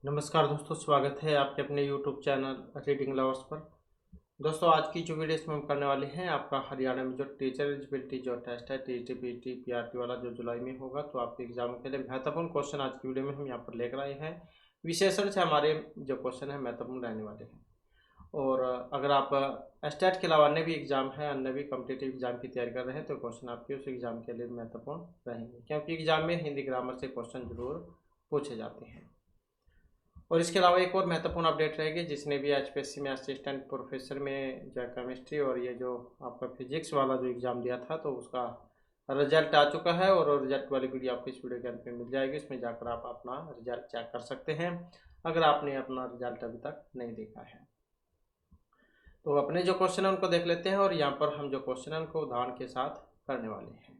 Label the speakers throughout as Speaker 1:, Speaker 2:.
Speaker 1: नमस्कार दोस्तों, स्वागत है आपके अपने यूट्यूब चैनल रीडिंग लवर्स पर। दोस्तों, आज की जो वीडियो इसमें हम करने वाले हैं, आपका हरियाणा में जो टीचर एलिजिबिलिटी जो टेस्ट है टीटी पीटी पीआरटी वाला जो जुलाई में होगा, तो आपके एग्जाम के लिए महत्वपूर्ण क्वेश्चन आज की वीडियो में हम यहाँ पर लेकर आए हैं। विशेषण से हमारे जो क्वेश्चन है महत्वपूर्ण रहने वाले हैं। और अगर आप स्टेट के अलावा अन्य भी एग्जाम है, अन्य भी कॉम्पिटेटिव एग्जाम की तैयारी कर रहे हैं, तो क्वेश्चन आपके उस एग्जाम के लिए महत्वपूर्ण रहेंगे, क्योंकि एग्जाम में हिंदी ग्रामर से क्वेश्चन जरूर पूछे जाते हैं। और इसके अलावा एक और महत्वपूर्ण अपडेट रहेगी, जिसने भी एचपीएससी में असिस्टेंट प्रोफेसर में जो केमिस्ट्री और ये जो आपका फिजिक्स वाला जो एग्ज़ाम दिया था, तो उसका रिजल्ट आ चुका है। और रिजल्ट वाली वीडियो आपको इस वीडियो के अंत में मिल जाएगी, इसमें जाकर आप अपना रिजल्ट चेक कर सकते हैं अगर आपने अपना रिजल्ट अभी तक नहीं देखा है। तो अपने जो क्वेश्चन है उनको देख लेते हैं, और यहाँ पर हम जो क्वेश्चन है उनको उदाहरण के साथ करने वाले हैं।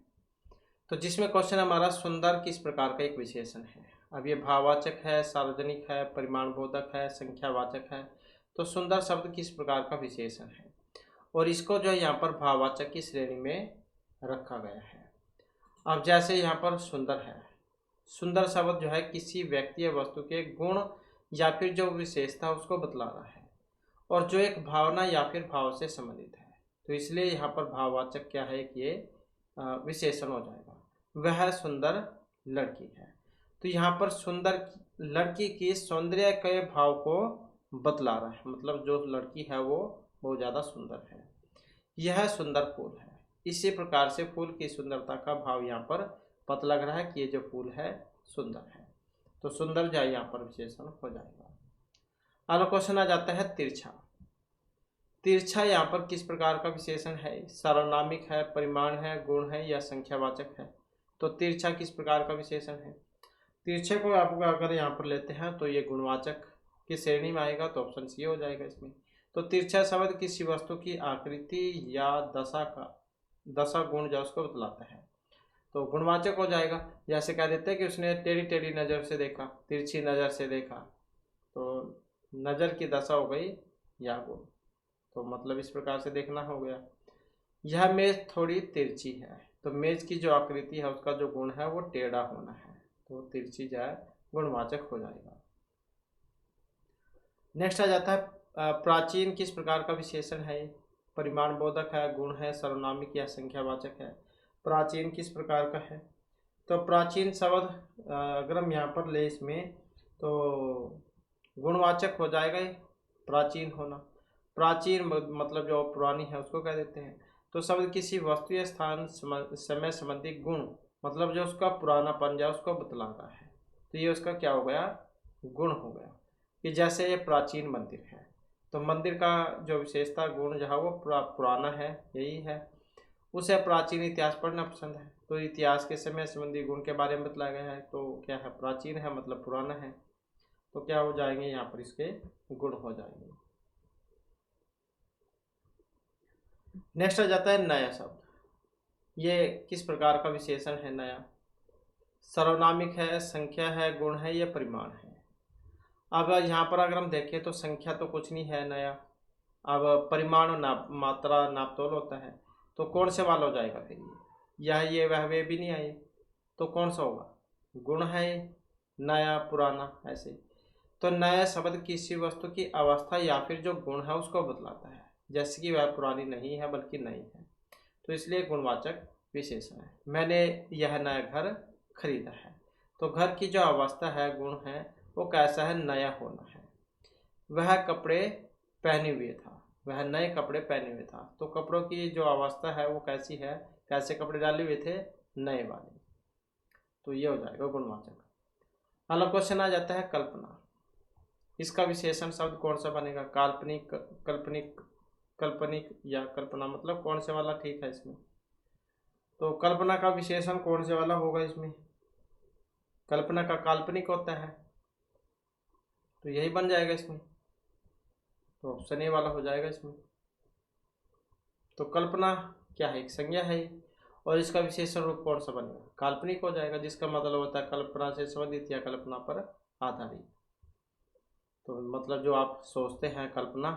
Speaker 1: तो जिसमें क्वेश्चन हमारा सुंदर किस प्रकार का एक विशेषण है। अब ये भाववाचक है, सार्वजनिक है, परिमाणबोधक है, संख्यावाचक है। तो सुंदर शब्द किस प्रकार का विशेषण है, और इसको जो है यहाँ पर भाववाचक की श्रेणी में रखा गया है। अब जैसे यहाँ पर सुंदर है, सुंदर शब्द जो है किसी व्यक्ति या वस्तु के गुण या फिर जो विशेषता उसको बतला रहा है, और जो एक भावना या फिर भाव से संबंधित है। तो इसलिए यहाँ पर भाववाचक क्या है कि ये विशेषण हो जाएगा। वह सुंदर लड़की है। तो यहाँ पर सुंदर लड़की की सौंदर्य के भाव को बतला रहा है, मतलब जो लड़की है वो बहुत ज़्यादा सुंदर है। यह सुंदर फूल है। इसी प्रकार से फूल की सुंदरता का भाव यहाँ पर पता लग रहा है कि ये जो फूल है सुंदर है। तो सुंदर जो है यहाँ पर विशेषण हो जाएगा। अगला क्वेश्चन आ जाता है तिरछा। तिरछा यहाँ पर किस प्रकार का विशेषण है। सार्वनामिक है, परिमाण है, गुण है, या संख्यावाचक है। तो तिरछा किस प्रकार का विशेषण है। तिरछे को आप अगर यहाँ पर लेते हैं तो ये गुणवाचक की श्रेणी में आएगा, तो ऑप्शन सी हो जाएगा इसमें। तो तिरछा शब्द किसी वस्तु की आकृति या दशा गुण जो उसको बतलाता है, तो गुणवाचक हो जाएगा। जैसे कह देते हैं कि उसने टेढ़ी टेढ़ी नज़र से देखा, तिरछी नज़र से देखा, तो नज़र की दशा हो गई या गुण। तो मतलब इस प्रकार से देखना हो गया। यह मेज थोड़ी तिरछी है। तो मेज की जो आकृति है उसका जो गुण है वो टेढ़ा होना है, तो तिरछी जो है गुणवाचक हो जाएगा। नेक्स्ट आ जाता है प्राचीन किस प्रकार का विशेषण है। परिमाण बोधक है, गुण है, सर्वनामिक या संख्यावाचक है। प्राचीन किस प्रकार का है। तो प्राचीन शब्द अगर हम यहाँ पर ले इसमें, तो गुणवाचक हो जाएगा ये प्राचीन होना। प्राचीन मतलब जो पुरानी है उसको कह देते हैं। तो शब्द किसी वस्तु या स्थान समय संबंधी गुण, मतलब जो उसका पुरानापन जो उसको बतलाता है, तो ये उसका क्या हो गया, गुण हो गया। कि जैसे ये प्राचीन मंदिर है, तो मंदिर का जो विशेषता गुण जहाँ वो पुराना है, यही है। उसे प्राचीन इतिहास पढ़ना पसंद है, तो इतिहास के समय संबंधी गुण के बारे में बतलाया गया है, तो क्या है, प्राचीन है मतलब पुराना है। तो क्या हो जाएंगे यहाँ पर, इसके गुण हो जाएंगे। नेक्स्ट आ जाता है नया शब्द। ये किस प्रकार का विशेषण है नया। सर्वनामिक है, संख्या है, गुण है, या परिमाण है। अब यहाँ पर अगर हम देखें तो संख्या तो कुछ नहीं है नया। अब परिमाण मात्रा नापतोल होता है, तो कौन से वाला हो जाएगा फिर ये वह वे भी नहीं आए, तो कौन सा होगा, गुण है नया पुराना ऐसे। तो नया शब्द किसी वस्तु की अवस्था या फिर जो गुण है उसको बतलाता है, जैसे कि वह पुरानी नहीं है बल्कि नई है, तो इसलिए गुणवाचक विशेषण है। मैंने यह नया घर खरीदा है। तो घर की जो अवस्था है, गुण है, वो कैसा है, नया होना है। वह कपड़े पहने हुए था, वह नए कपड़े पहने हुए था। तो कपड़ों की जो अवस्था है वो कैसी है, कैसे कपड़े डाले हुए थे, नए वाले। तो ये हो जाएगा गुणवाचक। अगला क्वेश्चन आ जाता है कल्पना। इसका विशेषण शब्द कौन सा बनेगा। काल्पनिक, काल्पनिक, काल्पनिक या कल्पना, मतलब कौन से वाला ठीक है इसमें। तो कल्पना का विशेषण कौन से वाला होगा इसमें। कल्पना का काल्पनिक होता है, तो यही बन जाएगा इसमें। तो ऑप्शन ए वाला हो जाएगा इसमें। तो कल्पना क्या है, एक संज्ञा है, और इसका विशेषण रूप कौन सा बनेगा, काल्पनिक हो जाएगा, जिसका मतलब होता है कल्पना से संबंधित या कल्पना पर आधारित। तो मतलब जो आप सोचते हैं कल्पना,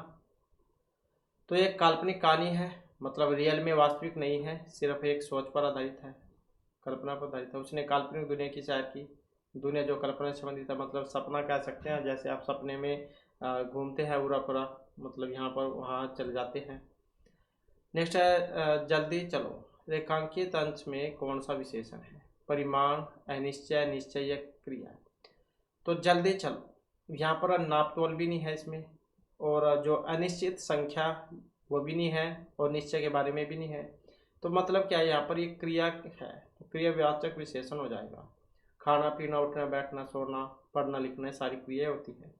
Speaker 1: तो एक काल्पनिक कहानी है, मतलब रियल में वास्तविक नहीं है, सिर्फ एक सोच पर आधारित है, कल्पना पर आधारित है। उसने काल्पनिक दुनिया की सैर की, दुनिया जो कल्पना से संबंधित है, मतलब सपना कह सकते हैं। जैसे आप सपने में घूमते हैं उरा पुरा, मतलब यहाँ पर वहाँ चले जाते हैं। नेक्स्ट है जल्दी चलो। रेखांकित अंश में कौन सा विशेषण है? परिमाण, अनिश्चय, निश्चय या क्रिया। तो जल्दी चलो यहाँ पर नापतोल भी नहीं है इसमें, और जो अनिश्चित संख्या वो भी नहीं है, और निश्चय के बारे में भी नहीं है। तो मतलब क्या है, यहाँ पर ये क्रिया है, तो क्रियावाचक विशेषण हो जाएगा। खाना पीना, उठना बैठना, सोना, पढ़ना लिखना, सारी क्रिया होती है।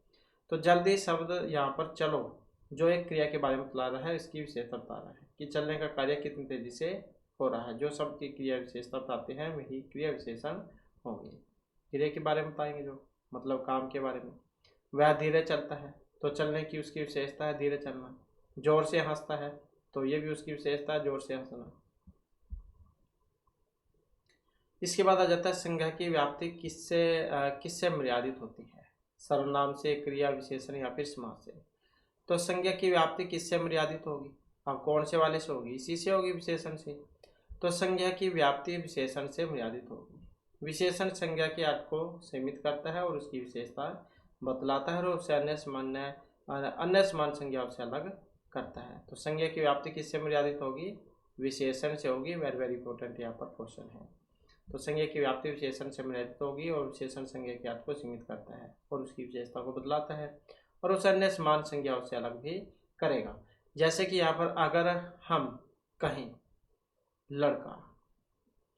Speaker 1: तो जल्दी शब्द यहाँ पर चलो जो एक क्रिया के बारे में बता रहा है, इसकी विशेषता बता रहा है कि चलने का कार्य कितनी तेजी से हो रहा है। जो शब्द की क्रिया विशेषता बताते हैं वही क्रिया विशेषण होंगे। क्रिया के बारे में बताएंगे, जो मतलब काम के बारे में। वह धीरे चलता है, तो चलने की उसकी विशेषता है धीरे चलना। जोर से हंसता है, तो ये भी उसकी विशेषता है जोर से हंसना। इसके बाद आ जाता है संज्ञा की व्याप्ति किससे मर्यादित होती है? सर्वनाम से, क्रिया विशेषण या फिर समास से। तो संज्ञा की व्याप्ति किससे मर्यादित होगी? अब कौन से वाले से होगी? इसी से होगी, विशेषण से। तो संज्ञा की व्याप्ति विशेषण से मर्यादित होगी। विशेषण संज्ञा के अर्थ को सीमित करता है और उसकी विशेषता बतलाता है, और उसे अन्य समान संज्ञाओं से अलग करता है। तो संज्ञा की व्याप्ति किससे मर्यादित होगी? विशेषण से होगी। वेरी वेरी इंपॉर्टेंट यहाँ पर क्वेश्चन है। तो संज्ञा की व्याप्ति विशेषण से मर्यादित होगी, और विशेषण संज्ञा के अर्थ को सीमित करता है और उसकी विशेषता को बदलाता है, और उसे अन्य समान संज्ञाओं से अलग भी करेगा। जैसे कि यहाँ पर अगर हम कहें लड़का,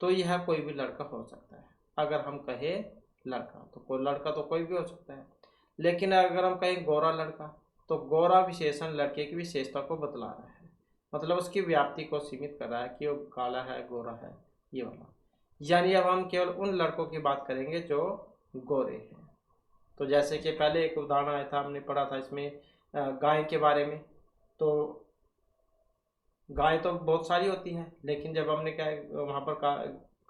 Speaker 1: तो यह कोई भी लड़का हो सकता है। अगर हम कहें लड़का, तो कोई लड़का तो कोई भी हो सकता है। लेकिन अगर हम कहें गोरा लड़का, तो गोरा विशेषण लड़के की विशेषता को बतला रहा है, मतलब उसकी व्याप्ति को सीमित कर रहा है कि वो काला है, गोरा है, ये वाला। यानी अब हम केवल उन लड़कों की बात करेंगे जो गोरे हैं। तो जैसे कि पहले एक उदाहरण आया था, हमने पढ़ा था इसमें गाय के बारे में। तो गाय तो बहुत सारी होती हैं, लेकिन जब हमने क्या वहाँ पर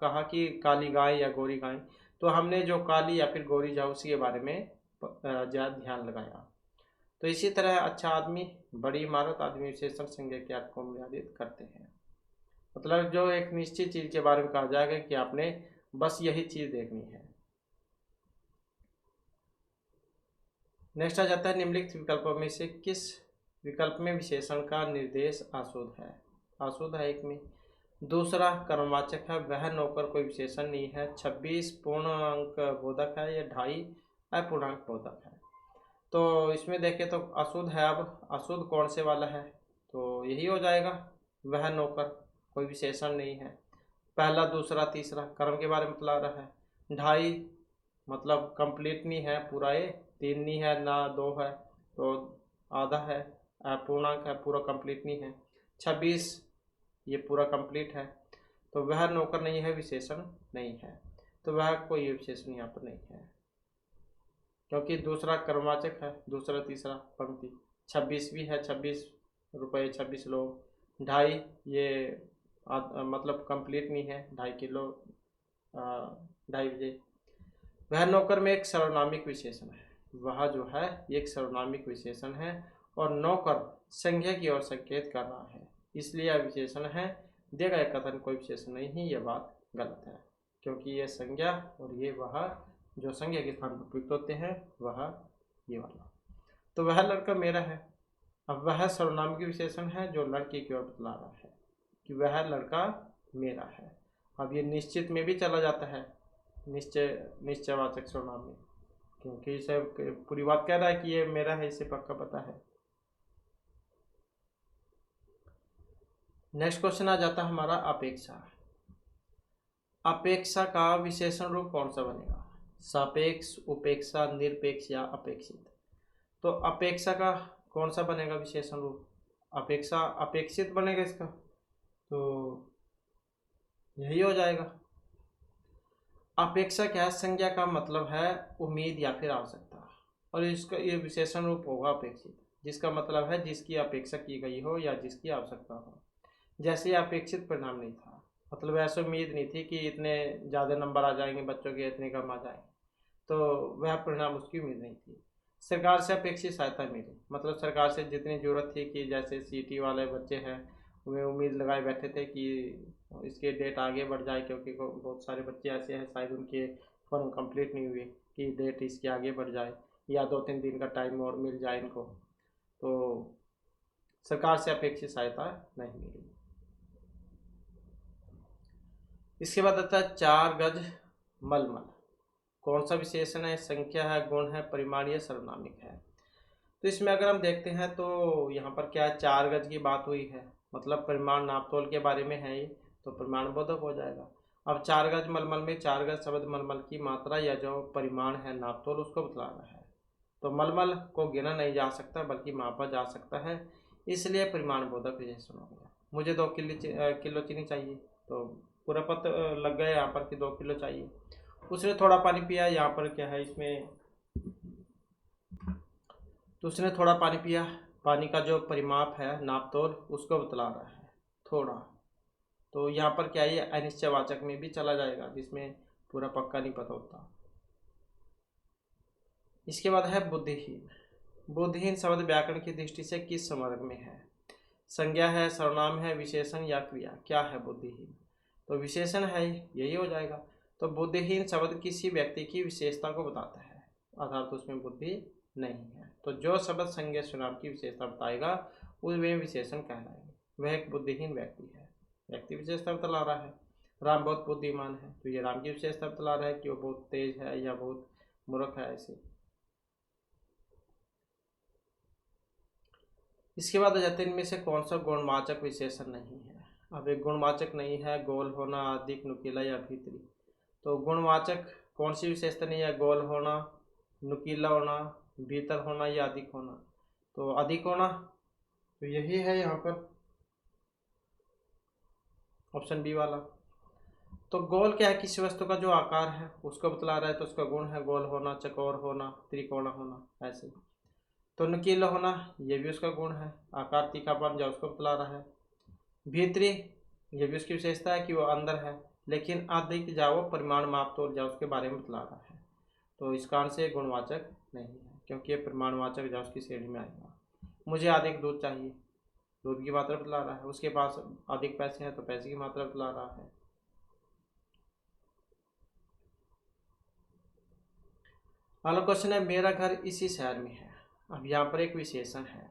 Speaker 1: कहा कि काली गाय या गोरी गाय, तो हमने जो काली या फिर गोरी जाए उसी के बारे में ज़्यादा ध्यान लगाया। तो इसी तरह अच्छा आदमी, बड़ी इमारत आदमी विशेषण संज्ञा के अर्थ को मर्यादित करते हैं। मतलब जो एक निश्चित चीज़ के बारे में कहा जाएगा कि आपने बस यही चीज़ देखनी है। नेक्स्ट आ जाता है निम्नलिखित विकल्पों में से किस विकल्प में विशेषण का निर्देश आसुद है? आसुद है एक में। दूसरा कर्मवाचक है, वह नौकर कोई विशेषण नहीं है। 26 पूर्ण अंक बोधक है, या 2.5 अपूर्णांक बोधक है। तो इसमें देखें तो अशुद्ध है। अब अशुद्ध कौन से वाला है? तो यही हो जाएगा, वह नौकर कोई विशेषण नहीं है। पहला, दूसरा, तीसरा कर्म के बारे में बतला रहा है। 2.5 मतलब कंप्लीट नहीं है पूरा, ये 3 नहीं है ना 2 है, तो आधा है। अपूर्णांक है, पूरा कंप्लीट नहीं है। 26 ये पूरा कंप्लीट है। तो वह नौकर नहीं है, विशेषण नहीं है। तो वह कोई विशेषण यहाँ पर नहीं है, क्योंकि दूसरा कर्मवाचक है, दूसरा तीसरा पंक्ति। 26 भी है, 26 रुपये, 26 लोग। 2.5 ये मतलब कंप्लीट नहीं है, 2.5 किलो 2.5 बजे। वह नौकर में एक सर्वनामिक विशेषण है। वह जो है एक सर्वनामिक विशेषण है, और नौकर संज्ञा की ओर संकेत कर रहा है, इसलिए यह विशेषण है। दिया गया कथन कोई विशेषण नहीं, यह बात गलत है, क्योंकि यह संज्ञा और ये वह जो संज्ञा के स्थान पर प्रयुक्त होते हैं वह ये वाला। तो वह लड़का मेरा है। अब वह सर्वनामिक विशेषण है जो लड़के की ओर बतला रहा है कि वह लड़का मेरा है। अब ये निश्चित में भी चला जाता है, निश्चयवाचक सर्वनाम में, क्योंकि इसे पूरी बात कह रहा है कि ये मेरा है, इसे पक्का पता है। नेक्स्ट क्वेश्चन आ जाता है हमारा अपेक्षा। अपेक्षा का विशेषण रूप कौन सा बनेगा? सापेक्ष, उपेक्षा, निरपेक्ष या अपेक्षित। तो अपेक्षा का कौन सा बनेगा विशेषण रूप? अपेक्षा अपेक्षित बनेगा इसका, तो यही हो जाएगा। अपेक्षा क्या है? संज्ञा का मतलब है उम्मीद या फिर आवश्यकता, और इसका ये विशेषण रूप होगा अपेक्षित, जिसका मतलब है जिसकी अपेक्षा की गई हो या जिसकी आवश्यकता हो। जैसे अपेक्षित परिणाम नहीं था, मतलब ऐसा उम्मीद नहीं थी कि इतने ज़्यादा नंबर आ जाएंगे बच्चों के, इतने कम आ जाएंगे, तो वह परिणाम उसकी उम्मीद नहीं थी। सरकार से अपेक्षित सहायता मिली, मतलब सरकार से जितनी ज़रूरत थी कि जैसे सीटी वाले बच्चे हैं वे उम्मीद लगाए बैठे थे कि इसके डेट आगे बढ़ जाए, क्योंकि बहुत सारे बच्चे ऐसे हैं शायद उनके फॉर्म कंप्लीट नहीं हुई कि डेट इसकी आगे बढ़ जाए या 2-3 दिन का टाइम और मिल जाए इनको, तो सरकार से अपेक्षित सहायता नहीं मिली। इसके बाद आता है 4 गज मलमल। कौन सा विशेषण है, संख्या है, गुण है, परिमाण या सर्वनामिक है। तो इसमें अगर हम देखते हैं तो यहाँ पर क्या है, 4 गज की बात हुई है, मतलब परिमाण नापतोल के बारे में है ये, तो परिमाण बोधक हो जाएगा। अब 4 गज मलमल में 4 गज शब्द मलमल की मात्रा या जो परिमाण है नापतोल उसको बतला रहा है। तो मलमल को गिना नहीं जा सकता बल्कि मापा जा सकता है, इसलिए परिमाण बोधक विशेषण हो गया। मुझे 2 किलो चीनी चाहिए, तो पूरा पत्र लग गया यहाँ पर कि 2 किलो चाहिए। उसने थोड़ा पानी पिया, यहाँ पर क्या है इसमें, तो उसने थोड़ा पानी पिया, पानी का जो परिमाप है नापतोल उसको बतला रहा है थोड़ा। तो यहाँ पर क्या है, अनिश्चयवाचक में भी चला जाएगा जिसमें पूरा पक्का नहीं पता होता। इसके बाद है बुद्धिहीन। बुद्धिहीन शब्द व्याकरण की दृष्टि से किस वर्ग में है, संज्ञा है, सर्वनाम है, विशेषण या क्रिया। क्या है बुद्धिहीन, तो विशेषण है, यही हो जाएगा। तो बुद्धिहीन शब्द किसी व्यक्ति की विशेषता को बताता है, अर्थात उसमें बुद्धि नहीं है। तो जो शब्द संज्ञा सर्वनाम की विशेषता बताएगा वे विशेषण कहलाएंगे, वह एक बुद्धिहीन व्यक्ति है। व्यक्ति विशेषता बतला रहा है, राम बहुत बुद्धिमान है, तो ये राम की विशेषता बतला रहा है कि वो बहुत तेज है या बहुत मूर्ख है ऐसे। इसके बाद आ जाते हैं इनमें से कौन सा गुणवाचक विशेषण नहीं है। अब एक गुणवाचक नहीं है, गोल होना, अधिक, नुकीला या भीतरी। तो गुणवाचक कौन सी विशेषता नहीं है, गोल होना, नुकीला होना, भीतर होना या अधिक होना। तो अधिक होना, तो यही है यहाँ पर ऑप्शन बी वाला। तो गोल क्या है, किसी वस्तु का जो आकार है उसको बतला रहा है, तो उसका गुण है गोल होना, चकोर होना, त्रिकोण होना ऐसे। तो नुकीला होना, ये भी उसका गुण है, आकार तीखापन जो उसको बतला रहा है। भीतरी, ये भी उसकी विशेषता है कि वो अंदर है, लेकिन अधिक जा वो परिमाण माप तोल जा उसके बारे में बतला रहा है। तो इस कारण से गुणवाचक नहीं है, क्योंकि ये परिमाणवाचक जा उसकी श्रेणी में आएगा। मुझे अधिक दूध चाहिए, दूध की मात्रा बतला रहा है। उसके पास अधिक पैसे हैं, तो पैसे की मात्रा बतला रहा है। अगला क्वेश्चन है, मेरा घर इसी शहर में है। अब यहाँ पर एक विशेषण है,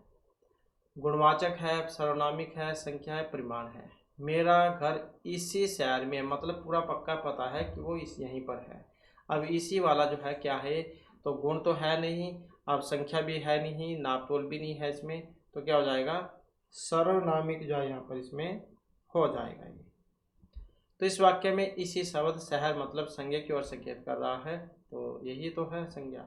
Speaker 1: गुणवाचक है, सर्वनामिक है, संख्या है, परिमाण है। मेरा घर इसी शहर में, मतलब पूरा पक्का पता है कि वो यहीं पर है। अब इसी वाला जो है क्या है, तो गुण तो है नहीं, अब संख्या भी है नहीं, नापतोल भी नहीं है इसमें, तो क्या हो जाएगा, सर्वनामिक जो है यहाँ पर इसमें हो जाएगा ये। तो इस वाक्य में इसी शब्द शहर मतलब संज्ञा की ओर संकेत कर रहा है, तो यही तो है संज्ञा।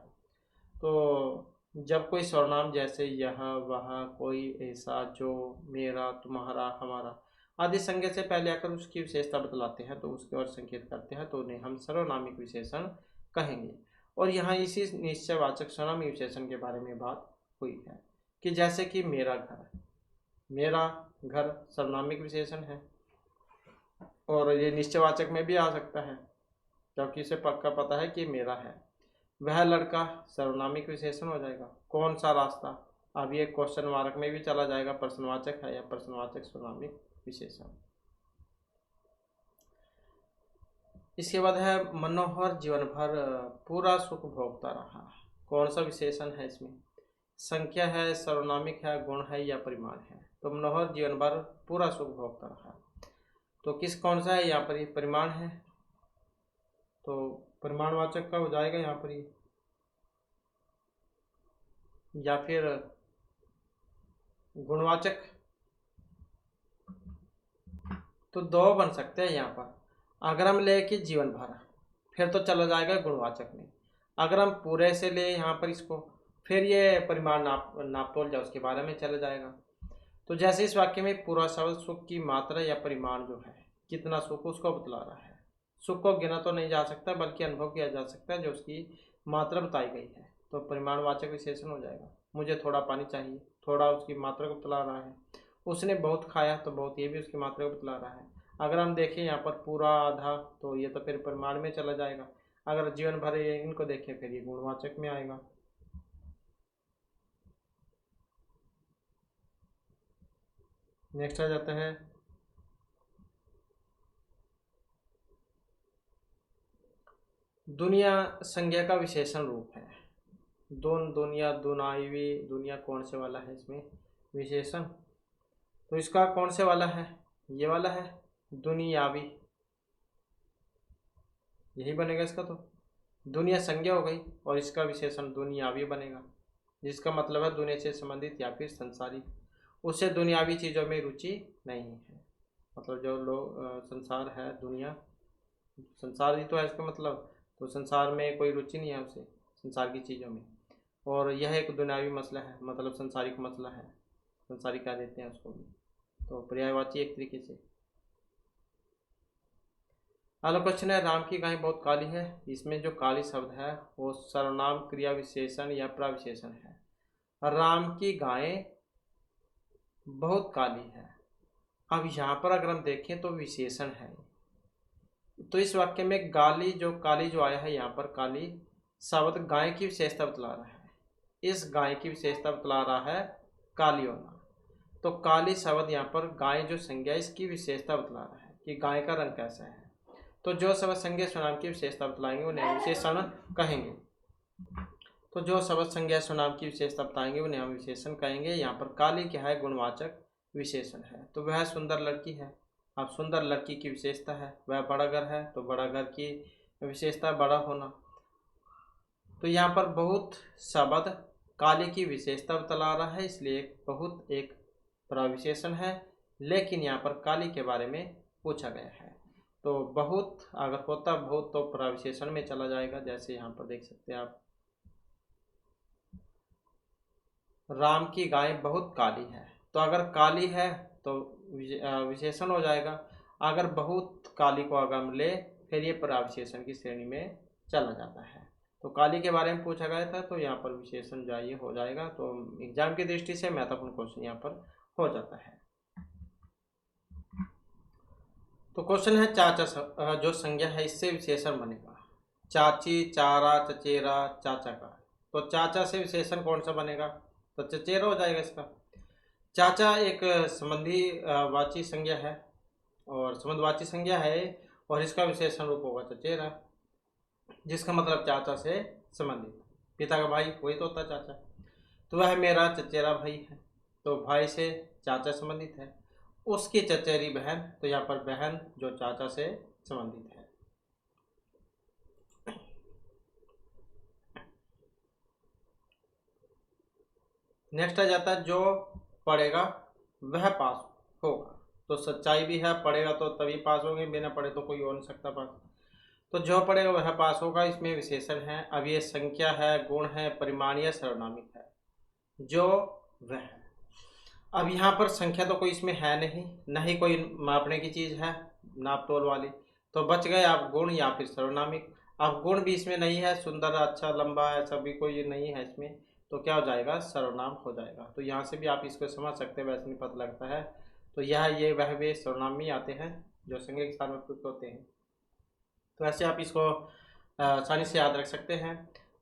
Speaker 1: तो जब कोई सर्वनाम जैसे यह, वह, कोई, ऐसा, जो, मेरा, तुम्हारा, हमारा आदि संज्ञा से पहले आकर उसकी विशेषता बतलाते हैं, तो उसकी ओर संकेत करते हैं, तो उन्हें हम सर्वनामिक विशेषण कहेंगे। और यहाँ इसी निश्चयवाचक सर्वनामी विशेषण के बारे में बात हुई है कि जैसे कि मेरा घर, मेरा घर सर्वनामिक विशेषण है, और ये निश्चयवाचक में भी आ सकता है क्योंकि इसे पक्का पता है कि मेरा है। वह लड़का सर्वनामिक विशेषण हो जाएगा। कौन सा रास्ता, अब ये क्वेश्चन मार्क में भी चला जाएगा, प्रश्नवाचक है या प्रश्नवाचक सर्वनामिक विशेषण। इसके बाद है, मनोहर जीवन भर पूरा सुख भोगता रहा। कौन सा विशेषण है इसमें, संख्या है, सर्वनामिक है, गुण है या परिमाण है। तो मनोहर जीवन भर पूरा सुख भोगता रहा, तो कौन सा है यहाँ पर, ये परिमाण है, तो परिमाणवाचक का हो जाएगा यहाँ पर ये, या फिर गुणवाचक। तो दो बन सकते हैं यहाँ पर। अगर हम ले कि जीवन भर, फिर तो चला जाएगा गुणवाचक में। अगर हम पूरे से ले यहाँ पर इसको, फिर ये परिमाण नापतोल जा उसके बारे में चला जाएगा। तो जैसे इस वाक्य में पूरा शब्द सुख की मात्रा या परिमाण जो है, कितना सुख उसको बतला रहा है। सुख को गिना तो नहीं जा सकता बल्कि अनुभव किया जा सकता है जो उसकी मात्रा बताई गई है, तो परिमाणवाचक विशेषण हो जाएगा। मुझे थोड़ा पानी चाहिए, थोड़ा उसकी मात्रा को बतला रहा है। उसने बहुत खाया, तो बहुत ये भी उसकी मात्रा को बतला रहा है। अगर हम देखें यहाँ पर पूरा, आधा, तो ये तो फिर परिमाण में चला जाएगा। अगर जीवन भर इनको देखें फिर ये गुणवाचक में आएगा। नेक्स्ट आ जाता है, दुनिया संज्ञा का विशेषण रूप है। दुनिया, दुनाईवी, दुनिया कौन से वाला है इसमें विशेषण? तो इसका कौन से वाला है? ये वाला है, दुनियावी, यही बनेगा इसका। तो दुनिया संज्ञा हो गई और इसका विशेषण दुनियावी बनेगा, जिसका मतलब है दुनिया से संबंधित या फिर संसारिक। उसे दुनियावी चीज़ों में रुचि नहीं है। मतलब जो लोग संसार है, दुनिया संसार ही तो है इसका मतलब। तो संसार में कोई रुचि नहीं है उसे, संसार की चीज़ों में। और यह एक दुनियावी मसला है, मतलब संसारिक मसला है, संसारिक कह देते हैं उसको भी। तो पर्यायवाची एक तरीके से। अगला क्वेश्चन है, राम की गाय बहुत काली है। इसमें जो काली शब्द है वो सर्वनाम, क्रिया विशेषण या प्रविशेषण है। राम की गाय बहुत काली है। अब यहाँ पर अगर हम देखें तो विशेषण है। तो इस वाक्य में काली जो आया है यहाँ पर, काली शब्द गाय की विशेषता बतला रहा है। इस गाय की विशेषता बतला रहा है काली होना। तो काली शब्द यहाँ पर गाय जो संज्ञा, इसकी विशेषता बतला रहा है कि गाय का रंग कैसा है। तो जो शब्द संज्ञा स्वनाम की विशेषता बतलाएंगे उन्हें विशेषण कहेंगे। तो जो शब्द संज्ञा स्वनाम की विशेषता बताएंगे उन्हें हम विशेषण कहेंगे। यहाँ पर काली क्या है? गुणवाचक विशेषण है। तो वह सुंदर लड़की है। अब सुंदर लड़की की विशेषता है। वह बड़ा घर है, तो बड़ा घर की विशेषता बड़ा होना। तो यहाँ पर बहुत शब्द काली की विशेषता बतला रहा है, इसलिए बहुत एक प्रविशेषण है। लेकिन यहाँ पर काली के बारे में पूछा गया है। तो बहुत अगर होता बहुत तो प्रविशेषण में चला जाएगा। जैसे यहाँ पर देख सकते हैं आप, राम की गाय बहुत काली है। तो अगर काली है तो विशेषण हो जाएगा। अगर बहुत काली को अगर हम ले, फिर ये प्रविशेषण की श्रेणी में चला जाता है। तो काली के बारे में पूछा गया था, तो यहाँ पर विशेषण जाइए हो जाएगा। तो एग्जाम की दृष्टि से महत्वपूर्ण क्वेश्चन यहाँ पर हो जाता है। तो क्वेश्चन है, चाचा जो संज्ञा है इससे विशेषण बनेगा। चाची, चारा, चचेरा, चाचा का। तो चाचा से विशेषण कौन सा बनेगा? तो चचेरा हो जाएगा इसका। चाचा एक संबंधी वाची संज्ञा है और संबंधवाची संज्ञा है, और इसका विशेषण रूप होगा चचेरा, जिसका मतलब चाचा से संबंधित। पिता का भाई वही तो होता है चाचा। तो वह मेरा चचेरा भाई है। तो भाई से चाचा संबंधित है। उसकी चचेरी बहन, तो यहाँ पर बहन जो चाचा से संबंधित है। नेक्स्ट आ जाता है, जो पढ़ेगा वह पास होगा। तो सच्चाई भी है, पढ़ेगा तो तभी पास होंगे, बिना पढ़े तो कोई हो नहीं सकता पास। तो जो पढ़ेगा वह पास होगा, इसमें विशेषण है। अब ये संख्या है, गुण है, परिमाण या सर्वनामिक है। जो वह है। अब यहाँ पर संख्या तो कोई इसमें है नहीं, न ही कोई मापने की चीज़ है नाप तोल वाली। तो बच गए आप गुण या फिर सर्वनामिक। अब गुण भी इसमें नहीं है, सुंदर, अच्छा, लंबा है, सभी कोई नहीं है इसमें। तो क्या हो जाएगा? सर्वनाम हो जाएगा। तो यहाँ से भी आप इसको समझ सकते हैं, वैसे नहीं पता लगता है। तो यह ये वह वे सर्वनाम में आते हैं जो संज्ञा के साथ में प्रयुक्त होते हैं। तो ऐसे आप इसको आसानी से याद रख सकते हैं।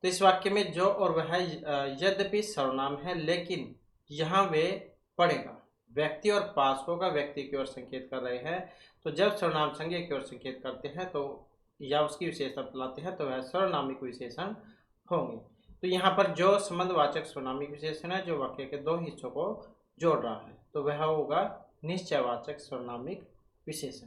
Speaker 1: तो इस वाक्य में जो और वह यद्यपि सर्वनाम है, लेकिन यहाँ वे पढ़ेगा व्यक्ति और पास होगा व्यक्ति की ओर संकेत कर रहे हैं। तो जब सर्वनाम संज्ञा की ओर संकेत करते हैं तो या उसकी विशेषता बतलाते हैं तो वह सर्वनामिक विशेषण होंगे। तो यहाँ पर जो संबंधवाचक सर्वनामिक विशेषण है, जो वाक्य के दो हिस्सों को जोड़ रहा है, तो वह होगा निश्चयवाचक सर्वनामिक विशेषण।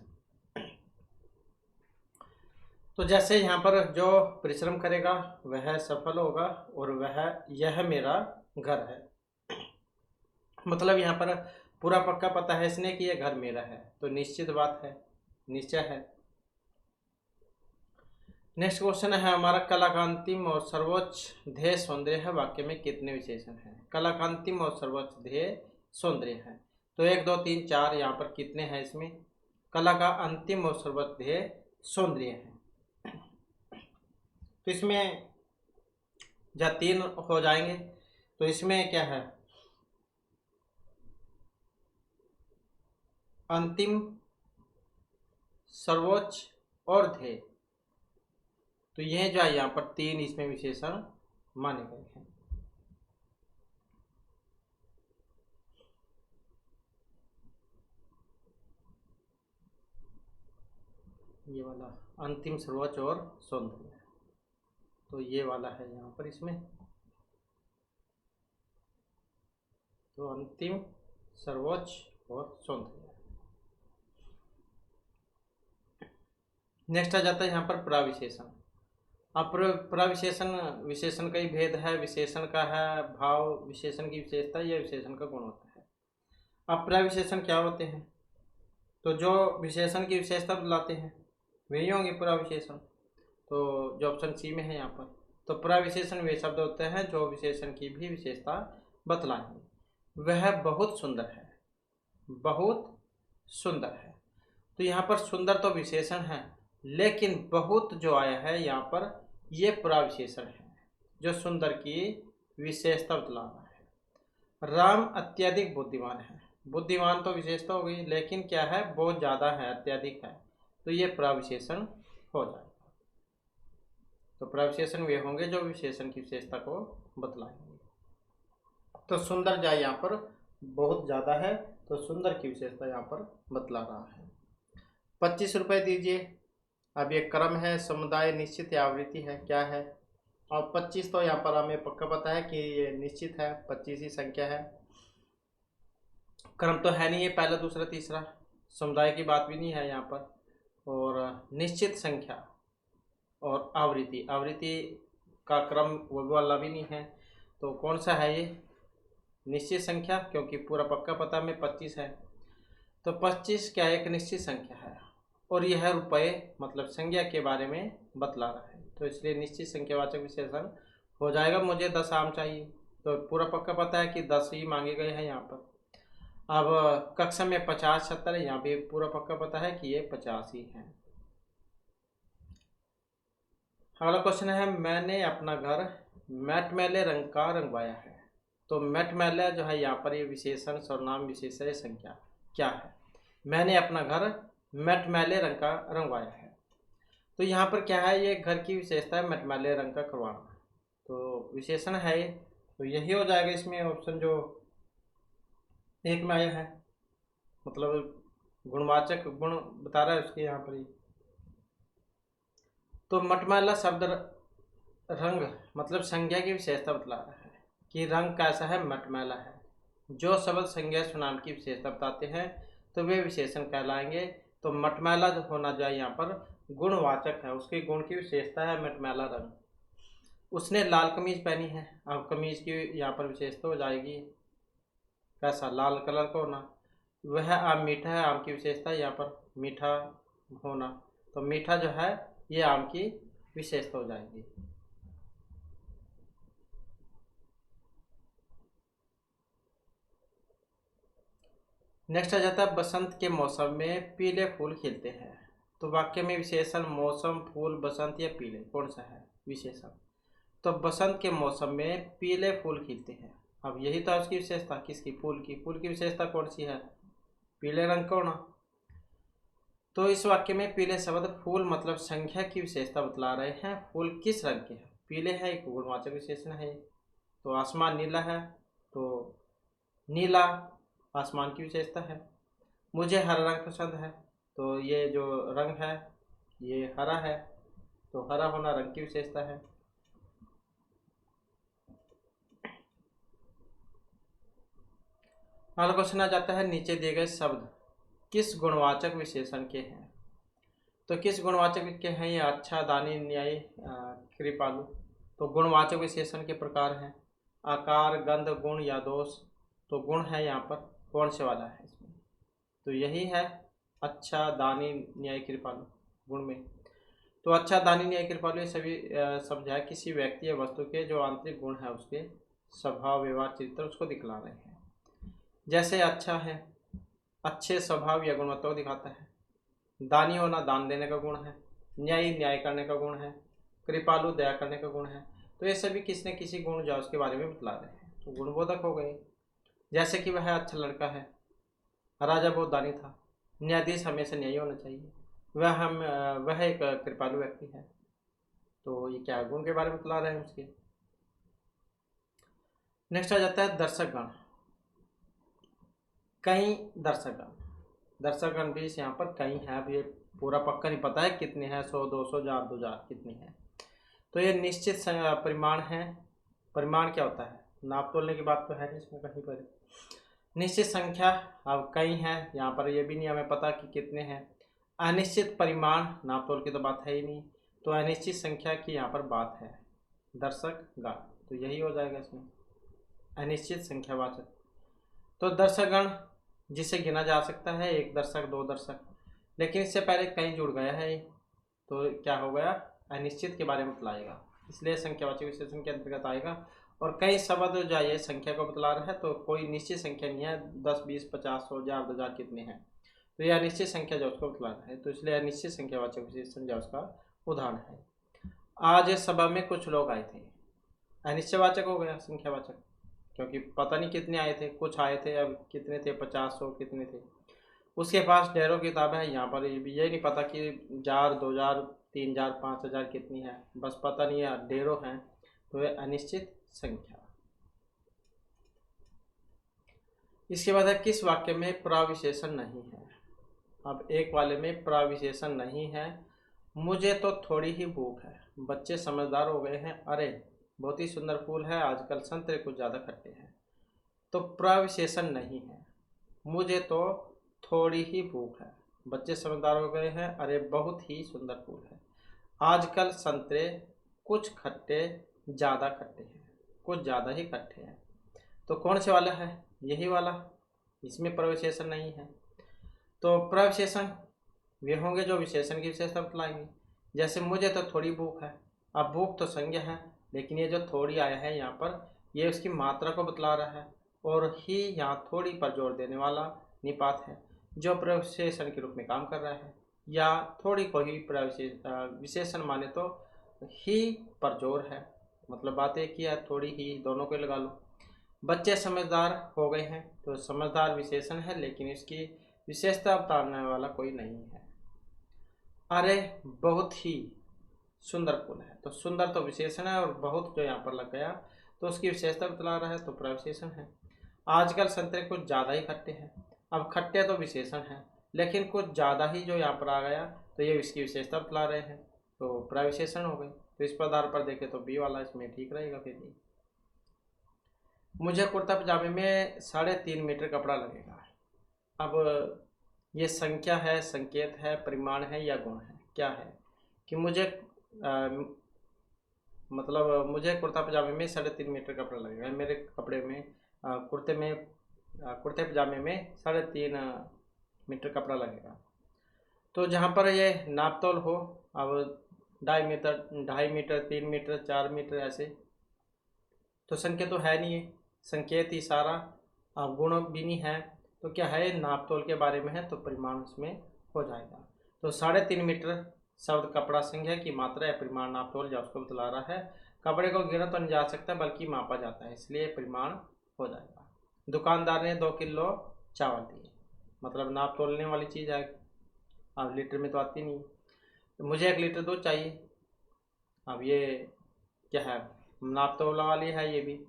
Speaker 1: तो जैसे यहाँ पर जो परिश्रम करेगा वह सफल होगा, और वह यह मेरा घर है। मतलब यहाँ पर पूरा पक्का पता है इसने कि यह घर मेरा है, तो निश्चित बात है, निश्चय है। नेक्स्ट क्वेश्चन है हमारा, कला का अंतिम और सर्वोच्च ध्येय सौंदर्य है। वाक्य में कितने विशेषण हैं? कला का अंतिम और सर्वोच्च ध्येय सौंदर्य है। तो 1 2 3 4 यहाँ पर कितने हैं इसमें? कला का अंतिम और सर्वोच्च ध्येय सौंदर्य है। तो इसमें जब 3 हो जाएंगे तो इसमें क्या है? अंतिम, सर्वोच्च और ध्येय। तो यह जो है यहाँ पर 3 इसमें विशेषण माने गए हैं। ये वाला अंतिम, सर्वोच्च और सौंदर्य। तो ये वाला है यहाँ पर इसमें। तो अंतिम, सर्वोच्च और सौंदर्य। नेक्स्ट आ जाता है यहाँ पर प्रविशेषण। अब प्रविशेषण, विशेषण का ही भेद है, विशेषण का है भाव, विशेषण की विशेषता या विशेषण का गुण होता है। अब प्रविशेषण क्या होते हैं? तो जो विशेषण की विशेषता बतलाते हैं वही होंगे प्रविशेषण। तो जो ऑप्शन सी में है यहाँ पर, तो प्रविशेषण वे शब्द होते हैं जो विशेषण की भी विशेषता बतलाएंगे। वह बहुत सुंदर है, बहुत सुंदर है। तो यहाँ पर सुंदर तो विशेषण है, लेकिन बहुत जो आया है यहाँ पर ये प्रविशेषण है जो सुंदर की विशेषता बतला रहा है। राम अत्यधिक बुद्धिमान है। बुद्धिमान तो विशेषता हो गई, लेकिन क्या है, बहुत ज़्यादा है, अत्यधिक है, तो ये प्रविशेषण हो जाएगा। तो प्रविशेषण वे होंगे जो विशेषण की विशेषता को बतलाएंगे। तो सुंदर जाए यहाँ पर बहुत ज़्यादा है, तो सुंदर की विशेषता यहाँ पर बतला रहा है। 25 रुपये दीजिए। अब ये क्रम है, समुदाय, निश्चित या आवृत्ति है, क्या है? और 25 तो यहाँ पर हमें पक्का पता है कि ये निश्चित है, 25 ही संख्या है। क्रम तो है नहीं, ये पहला दूसरा तीसरा, समुदाय की बात भी नहीं है यहाँ पर। और निश्चित संख्या और आवृत्ति, आवृत्ति का क्रम वो वाला भी नहीं है। तो कौन सा है ये? निश्चित संख्या, क्योंकि पूरा पक्का पता में 25 है। तो 25 क्या एक निश्चित संख्या है, और यह रुपये मतलब संज्ञा के बारे में बतला रहा है, तो इसलिए निश्चित संख्यावाचक विशेषण हो जाएगा। मुझे 10 आम चाहिए, तो पूरा पक्का पता है कि 10 ही मांगे गए हैं यहाँ पर। अब कक्षा में 50 70 है, यहाँ भी पूरा पक्का पता है कि ये 50 ही है। अगला क्वेश्चन है, मैंने अपना घर मैटमैले रंग का रंगवाया है। तो मैटमैले जो है यहाँ पर ये विशेषण, सर्वनाम, विशेषण, संख्या क्या है? मैंने अपना घर मैटमैले रंग का रंगवाया है। तो यहाँ पर क्या है, ये घर की विशेषता है मैटमैले रंग का करवाना, तो विशेषण है ये, तो यही हो जाएगा इसमें ऑप्शन जो एक में आया है, मतलब गुणवाचक गुण बता रहा है उसके यहाँ पर ही। तो मटमैला शब्द रंग मतलब संज्ञा की विशेषता बतला रहा है कि रंग कैसा है, मटमैला है। जो शब्द संज्ञा स्वनाम की विशेषता बताते हैं तो वे विशेषण कहलाएंगे। तो मटमैला जो होना चाहिए यहाँ पर गुणवाचक है, उसके गुण की विशेषता है मटमैला रंग। उसने लाल कमीज पहनी है, अब कमीज की यहाँ पर विशेषता हो जाएगी कैसा, लाल कलर का होना। वह आम मीठा है, आम की विशेषता यहाँ पर मीठा होना, तो मीठा जो है ये आम की विशेषता हो जाएगी। नेक्स्ट आ जाता है, बसंत के मौसम में पीले फूल खिलते हैं। तो वाक्य में विशेषण मौसम, फूल, बसंत या पीले कौन सा है विशेषण? तो बसंत के मौसम में पीले फूल खिलते हैं। अब यही तो उसकी विशेषता, किसकी? फूल की। फूल की विशेषता कौन सी है? पीले रंग का होना। तो इस वाक्य में पीले शब्द फूल मतलब संख्या की विशेषता बतला रहे हैं। फूल किस रंग के हैं? पीले है, एक गुणवाचक विशेषण है। तो आसमान नीला है, तो नीला आसमान की विशेषता है। मुझे हरा रंग पसंद है, तो ये जो रंग है ये हरा है, तो हरा होना रंग की विशेषता है। अगला क्वेश्चन आ जाता है, नीचे दिए गए शब्द किस गुणवाचक विशेषण के हैं? तो किस गुणवाचक के हैं ये? अच्छा, दानी, न्यायी, कृपालु। तो गुणवाचक विशेषण के प्रकार हैं आकार, गंध, गुण या दोष। तो गुण है यहाँ पर कौन से वाला है इसमें? तो यही है अच्छा, दानी, न्यायी, कृपालु गुण में। तो अच्छा, दानी, न्यायी, कृपालु ये सभी शब्द है किसी व्यक्ति या वस्तु के जो आंतरिक गुण है, उसके स्वभाव, व्यवहार, चरित्र उसको दिखला रहे हैं। जैसे अच्छा है, अच्छे स्वभाव या गुणवत्ता को दिखाता है। दानी होना दान देने का गुण है। न्यायी न्याय करने का गुण है। कृपालु दया करने का गुण है। तो ये सभी किसी न किसी गुण जो उसके बारे में बतला रहे हैं, तो गुणबोधक हो गए। जैसे कि वह अच्छा लड़का है, राजा बहुत दानी था, न्यायाधीश हमेशा न्यायी होना चाहिए, वह एक कृपालु व्यक्ति है। तो ये क्या गुण के बारे में बतला रहे हैं उसके। नेक्स्ट आ जाता है दर्शकगण। कई दर्शकगण, दर्शकगण भी यहाँ पर कई है। अब ये पूरा पक्का नहीं पता है कितने हैं, 100 200 1000 2000 कितने हैं। तो ये निश्चित परिमाण है। परिमाण क्या होता है? नाप तोलने की बात तो है नहीं इसमें कहीं पर। निश्चित संख्या, अब कई हैं यहाँ पर, ये भी नहीं हमें पता कि कितने हैं। अनिश्चित परिमाण, नाप तोल की तो बात है ही नहीं, तो अनिश्चित संख्या की यहाँ पर बात है। दर्शक गण, तो यही हो जाएगा इसमें, अनिश्चित संख्यावाचक। तो दर्शकगण जिसे गिना जा सकता है, 1 दर्शक 2 दर्शक, लेकिन इससे पहले कहीं जुड़ गया है, तो क्या हो गया? अनिश्चित के बारे में बतलाएगा, इसलिए संख्यावाचक विशेषण के अंतर्गत आएगा। और कई शब्द जो है संख्या को बतला रहा है, तो कोई निश्चित संख्या नहीं है 10 20 50 100 1000 2000 कितने हैं, तो यह अनिश्चित संख्या जो उसको बतला रहा है, तो इसलिए अनिश्चित संख्यावाचक विशेषण जो उसका उदाहरण है। आज इस सभा में कुछ लोग आए थे, अनिश्चयवाचक हो गया संख्यावाचक, क्योंकि पता नहीं कितने आए थे, कुछ आए थे, अब कितने थे, 50 100 कितने थे। उसके पास ढेरों किताबें हैं, यहाँ पर ये नहीं पता कि 1000 2000 3000 5000 कितनी है, बस पता नहीं है ढेरों हैं, तो ये अनिश्चित संख्या। इसके बाद है किस वाक्य में प्रविशेषण नहीं है। अब एक वाले में प्रविशेषण नहीं है। मुझे तो थोड़ी ही भूख है, बच्चे समझदार हो गए हैं, अरे बहुत ही सुंदर फूल है, आजकल संतरे कुछ ज़्यादा खट्टे हैं। तो प्रविशेषण नहीं है। मुझे तो थोड़ी ही भूख है, बच्चे समझदार हो गए हैं, अरे बहुत ही सुंदर फूल है, आजकल संतरे कुछ खट्टे ज़्यादा खट्टे हैं, कुछ ज़्यादा ही खट्टे हैं। तो कौन से वाला है? यही वाला, इसमें प्रविशेषण नहीं है। तो प्रविशेषण वे होंगे जो विशेषण की विशेषता बतलाएंगे। जैसे मुझे तो थोड़ी भूख है, अब भूख तो संज्ञा है, लेकिन ये जो थोड़ी आया है यहाँ पर, ये उसकी मात्रा को बतला रहा है, और ही यहाँ थोड़ी पर जोर देने वाला निपात है जो प्रविशेषण के रूप में काम कर रहा है, या थोड़ी को ही विशेषण माने तो ही पर जोर है, मतलब बात एक ही है, थोड़ी ही दोनों को लगा लो। बच्चे समझदार हो गए हैं, तो समझदार विशेषण है, लेकिन इसकी विशेषता बताने वाला कोई नहीं है। अरे बहुत ही सुंदर फूल है, तो सुंदर तो विशेषण है, और बहुत जो यहाँ पर लग गया तो उसकी विशेषता बतला रहा है, तो प्रविशेषण है। आजकल संतरे कुछ ज़्यादा ही खट्टे हैं, अब खट्टे तो विशेषण है, लेकिन कुछ ज़्यादा ही जो यहाँ पर आ गया, तो ये इसकी विशेषता बतला रहे हैं, तो प्रविशेषण हो गई। तो इस आधार पर देखें तो बी वाला इसमें ठीक रहेगा फिर भी। मुझे कुर्ता पजामे में 3.5 मीटर कपड़ा लगेगा। अब ये संख्या है, संकेत है, परिमाण है, या गुण है? क्या है कि मुझे मतलब मुझे कुर्ता पजामे में 3.5 मीटर कपड़ा लगेगा, मेरे कपड़े में कुर्ते पजामे में 3.5 मीटर कपड़ा लगेगा। तो जहाँ पर ये नाप तोल हो, अब 2.5 मीटर 3 मीटर 4 मीटर ऐसे, तो संकेत तो है नहीं है, संकेत इशारा, अब गुण भी नहीं है, तो क्या है? नाप तोल के बारे में है, तो परिमाण उसमें हो जाएगा। तो 3.5 मीटर शब्द कपड़ा संख्या की मात्रा या परिमाण नाप तोल या उसको बतला रहा है। कपड़े को गिना तो नहीं जा सकता, बल्कि मापा जाता है, इसलिए परिमाण हो जाएगा। दुकानदार ने 2 किलो चावल दिए, मतलब नाप तोलने वाली चीज़ है, अब लीटर में तो आती नहीं। तो मुझे 1 लीटर दूध चाहिए, अब ये क्या है? नाप तोल वाली है ये भी।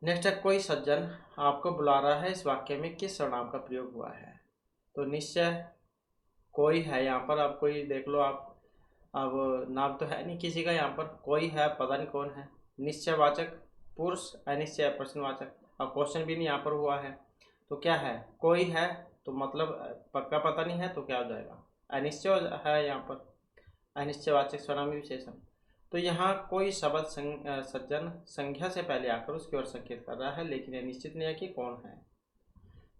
Speaker 1: नेक्स्ट है कोई सज्जन आपको बुला रहा है, इस वाक्य में किस सर्वनाम का प्रयोग हुआ है? तो निश्चय कोई है यहाँ पर, अब कोई देख लो आप, अब नाम तो है नहीं किसी का, यहाँ पर कोई है, पता नहीं कौन है। निश्चयवाचक पुरुष, अनिश्चय प्रश्नवाचक, अब क्वेश्चन भी नहीं यहाँ पर हुआ है, तो क्या है? कोई है, तो मतलब पक्का पता नहीं है, तो क्या हो जाएगा? अनिश्चय है यहाँ पर, अनिश्चयवाचक सर्वनामी विशेषण। तो यहाँ कोई शब्द सज्जन संख्या से पहले आकर उसकी ओर संकेत कर रहा है, लेकिन यह निश्चित नहीं है कि कौन है,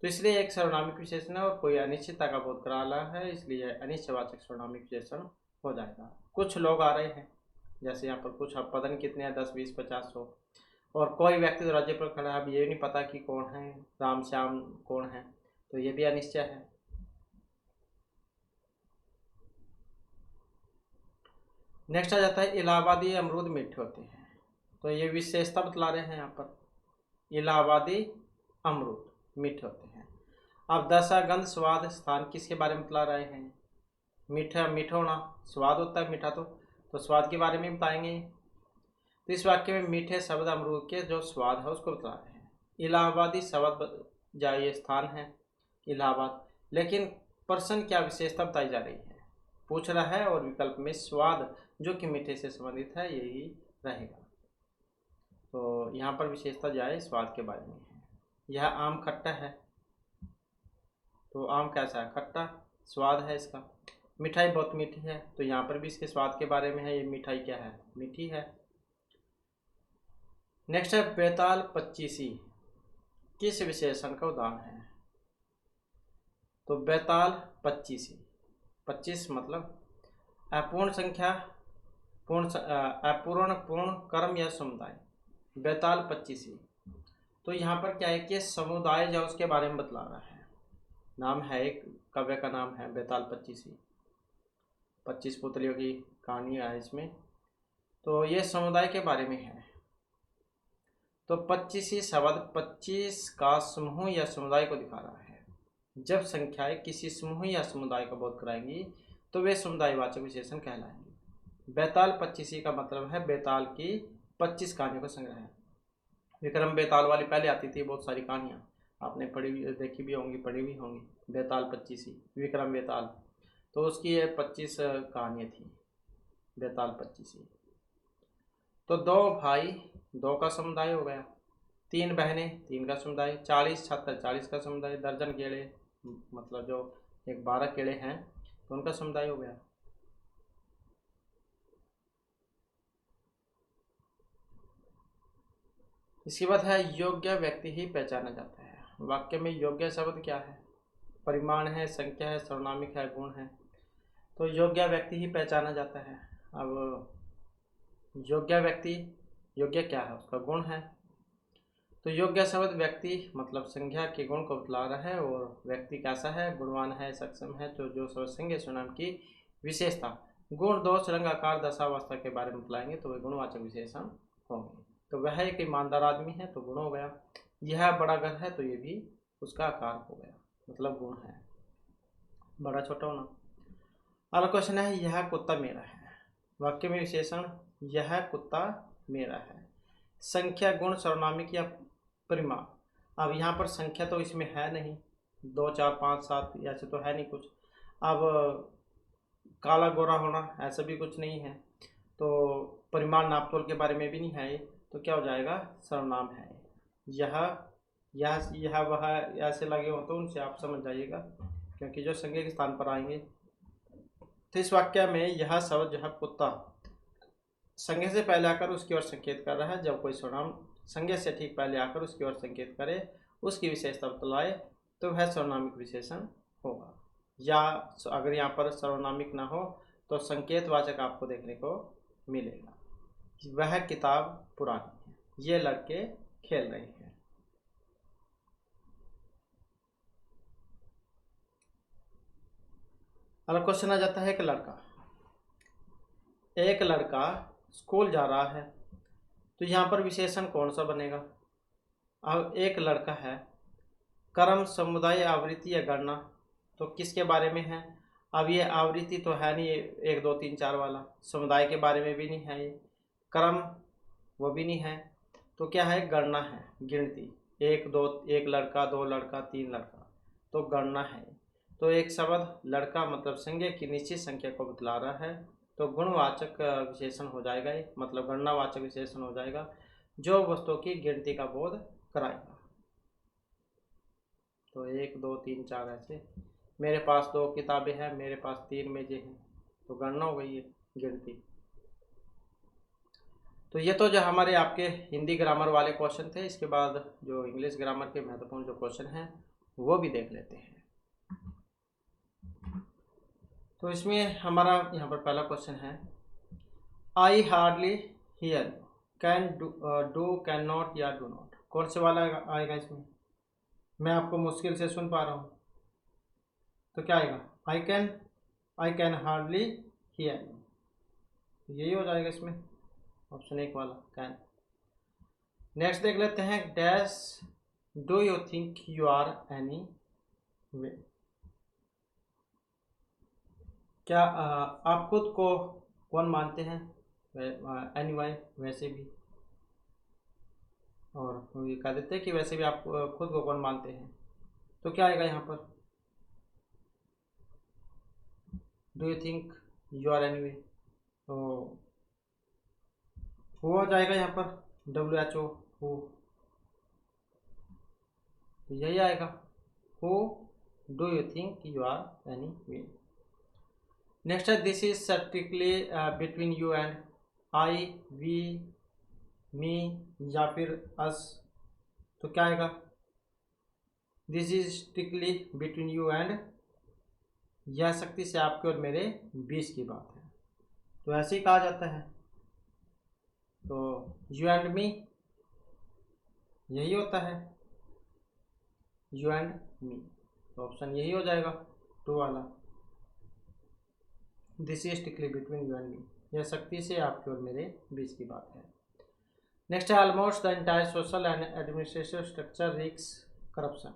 Speaker 1: तो इसलिए एक सर्वनामिक विशेषण है, और कोई अनिश्चितता का बोध करा रहा है, इसलिए अनिश्चयवाचक सर्वनामिक विशेषण हो जाएगा। कुछ लोग आ रहे हैं, जैसे यहाँ पर कुछ, अब पता नहीं कितने हैं, 10 20 50 100, और कोई व्यक्ति दरवाजे पर खड़ा है, अब ये नहीं पता कि कौन है, राम श्याम कौन है, तो ये भी अनिश्चय है। नेक्स्ट आ जाता है इलाहाबादी अमरूद मीठे होते हैं, तो ये विशेषता बतला रहे हैं यहाँ पर, इलाहाबादी अमरूद मीठे होते हैं। अब दशा गंध स्वाद स्थान किसके बारे में बतला रहे हैं? मीठा, मीठा होना, स्वाद होता है मीठा, तो स्वाद के बारे में बताएंगे। तो इस वाक्य में मीठे शब्द अमरूद के जो स्वाद है उसको बता रहे हैं। इलाहाबादी शब्द या ये स्थान है इलाहाबाद, लेकिन प्रश्न क्या विशेषता बताई जा रही है पूछ रहा है, और विकल्प में स्वाद जो कि मीठे से संबंधित है यही रहेगा। तो यहाँ पर विशेषता जो है स्वाद के बारे में है। यह आम खट्टा है, तो आम कैसा है? खट्टा, स्वाद है इसका। मिठाई बहुत मीठी है, तो यहाँ पर भी इसके स्वाद के बारे में है, ये मिठाई क्या है? मीठी है। नेक्स्ट है बेताल पच्चीसी किस विशेषण का उदाहरण है? तो बेताल पच्चीसी, 25 मतलब अपूर्ण संख्या, अपूर्ण पूर्ण कर्म या समुदाय। बेताल पच्चीसी, तो यहाँ पर क्या है कि समुदाय जो उसके बारे में बतला रहा है। नाम है, एक कव्य का नाम है बेताल पच्चीसी, 25 पुतलियों की कहानी है इसमें। तो ये समुदाय के बारे में है। तो पच्चीसी शब्द 25 का समूह या समुदाय को दिखा रहा है। जब संख्याएं किसी समूह या समुदाय का बोध कराएंगी तो वे समुदायवाचक विशेषण कहलाएंगे। बेताल पच्चीसी का मतलब है बेताल की 25 कहानियों का संग्रह है। विक्रम बेताल वाली पहले आती थी बहुत सारी कहानियाँ, आपने पढ़ी देखी भी होंगी, पढ़ी भी होंगी। बेताल पच्चीसी, विक्रम बेताल, तो उसकी ये 25 कहानियाँ थी, बेताल पच्चीसी। तो 2 भाई 2 का समुदाय हो गया, 3 बहनें 3 का समुदाय, 40 छात्र 40 का समुदाय, दर्जन केड़े मतलब जो एक 12 केड़े हैं तो उनका समुदाय हो गया। इसके बाद है योग्य व्यक्ति ही पहचाना जाता है। वाक्य में योग्य शब्द क्या है? परिमाण है, संख्या है, सर्वनामिक है, गुण है। तो योग्य व्यक्ति ही पहचाना जाता है। अब योग्य व्यक्ति, योग्य क्या है? उसका गुण है। तो योग्य शब्द व्यक्ति मतलब संज्ञा के गुण को बतला रहा है, और व्यक्ति कैसा है? गुणवान है, सक्षम है। तो जो संज्ञा स्वनाम की विशेषता, गुण, दोष, रंग, आकार, दशावस्था के बारे में बतलाएंगे तो वे गुणवाचक विशेषण होंगे। तो वह एक ईमानदार आदमी है तो गुण हो गया। यह बड़ा घर है तो ये भी उसका आकार हो गया, मतलब गुण है, बड़ा छोटा होना। अगला क्वेश्चन है यह कुत्ता मेरा है। वाक्य में विशेषण यह कुत्ता मेरा है। संख्या, गुण, सर्वनामिक या परिमाण। अब यहाँ पर संख्या तो इसमें है नहीं, 2 4 5 7 ऐसे तो है नहीं कुछ। अब काला गोरा होना ऐसा भी कुछ नहीं है। तो परिमाण नापतोल के बारे में भी नहीं है, तो क्या हो जाएगा? सर्वनाम है। यह वह ऐसे लगे हो तो उनसे आप समझ जाइएगा, क्योंकि जो संज्ञा के स्थान पर आएंगे। तो इस वाक्य में यह शब्द जो है कुत्ता संज्ञा से पहले आकर उसकी ओर संकेत कर रहा है। जब कोई सर्वनाम संज्ञा से ठीक पहले आकर उसकी ओर संकेत करे, उसकी विशेषता बतलाए, तो वह सर्वनामिक विशेषण होगा। या अगर यहाँ पर सर्वनामिक ना हो तो संकेतवाचक आपको देखने को मिलेगा। वह किताब पुरानी है, ये लड़के खेल रहे हैं। अगला क्वेश्चन आ जाता है एक लड़का स्कूल जा रहा है, तो यहाँ पर विशेषण कौन सा बनेगा? अब एक लड़का है, कर्म, समुदाय, आवृत्ति या गणना, तो किसके बारे में है? अब ये आवृत्ति तो है नहीं, 1 2 3 4 वाला। समुदाय के बारे में भी नहीं है, ये कर्म वो भी नहीं है। तो क्या है? गणना है, गिनती, 1 2, 1 लड़का, 2 लड़का, 3 लड़का, तो गणना है। तो एक शब्द लड़का मतलब संज्ञा की निश्चित संख्या को बतला रहा है, तो गुणवाचक विशेषण हो जाएगा ये, मतलब गणनावाचक विशेषण हो जाएगा, जो वस्तुओं की गिनती का बोध कराएगा। तो 1 2 3 4 ऐसे, मेरे पास 2 किताबें हैं, मेरे पास 3 मेजें हैं, तो गणना हो गई है, गिनती। तो ये तो जो हमारे आपके हिंदी ग्रामर वाले क्वेश्चन थे। इसके बाद जो इंग्लिश ग्रामर के महत्वपूर्ण जो क्वेश्चन हैं वो भी देख लेते हैं। तो इसमें हमारा यहाँ पर पहला क्वेश्चन है, I hardly here, can do, can not या डू नॉट, कौन से वाला आएगा इसमें? मैं आपको मुश्किल से सुन पा रहा हूँ, तो क्या आएगा? आई कैन हार्डली हियर, यही हो जाएगा इसमें, ऑप्शन 1 वाला कैन। नेक्स्ट देख लेते हैं, dash do you think you are anyway, क्या आप खुद को कौन मानते हैं? एनी वाई, वैसे भी, और ये कह देते हैं कि वैसे भी आप खुद को कौन मानते हैं, तो क्या आएगा यहाँ पर? Do you think you are anyway. तो हु हो जाएगा यहाँ पर, WHO हु, तो यही आएगा, who do you think you are anyway. Next है this is strictly between you and, I, we, me या फिर अस। तो क्या आएगा, this is strictly between you and, यह सख्ती से आपके और मेरे बीच की बात है। तो ऐसे ही कहा जाता है। तो यू एंड मी यही होता है, यू एंड मी, तो ऑप्शन यही हो जाएगा 2 वाला, this is strictly between you and me, यह सख्ती से आपके और मेरे बीच की बात है। नेक्स्ट है almost the entire social and administrative structure risks corruption.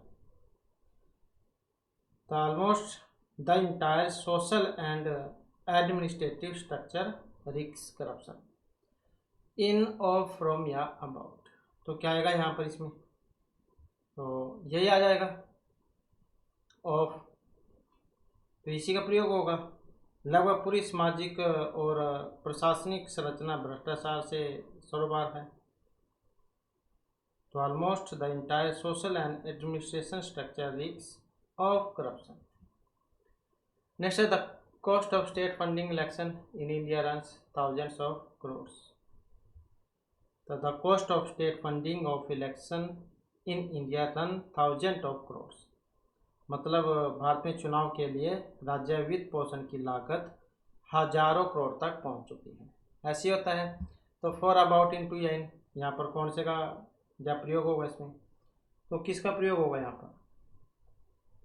Speaker 1: तो almost the entire social and administrative structure risks corruption in, of, from या अबाउट। तो क्या आएगा यहाँ पर इसमें, तो यही आ जाएगा ऑफ, तो इसी का प्रयोग होगा। लगभग पूरी सामाजिक और प्रशासनिक संरचना भ्रष्टाचार से सरोबार है। तो almost the entire social and administration structure risks of corruption. Next है the cost of state funding election in India runs thousands of crores. तो the cost of state funding of election in India run thousand of crores, मतलब भारत में चुनाव के लिए राज्य वित्त पोषण की लागत हजारों करोड़ तक पहुंच चुकी है। ऐसे होता है। तो फॉर अबाउट इंटू या इन, यहाँ पर कौन से का क्या प्रयोग होगा इसमें, तो किसका प्रयोग होगा यहाँ पर,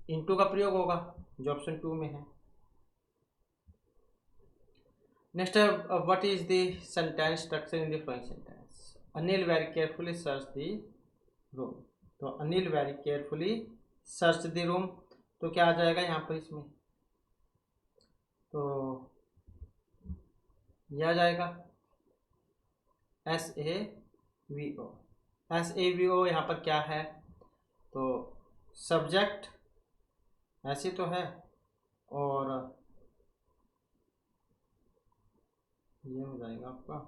Speaker 1: इंटू का प्रयोग होगा जो ऑप्शन 2 में है। नेक्स्ट है what is the sentence structure in the following sentence, Anil very carefully search the room. तो Anil very carefully search the room, तो क्या आ जाएगा यहाँ पर इसमें, तो यह आ जाएगा SAVO। SAVO यहाँ पर क्या है, तो सब्जेक्ट ऐसे तो है, और ये हो जाएगा आपका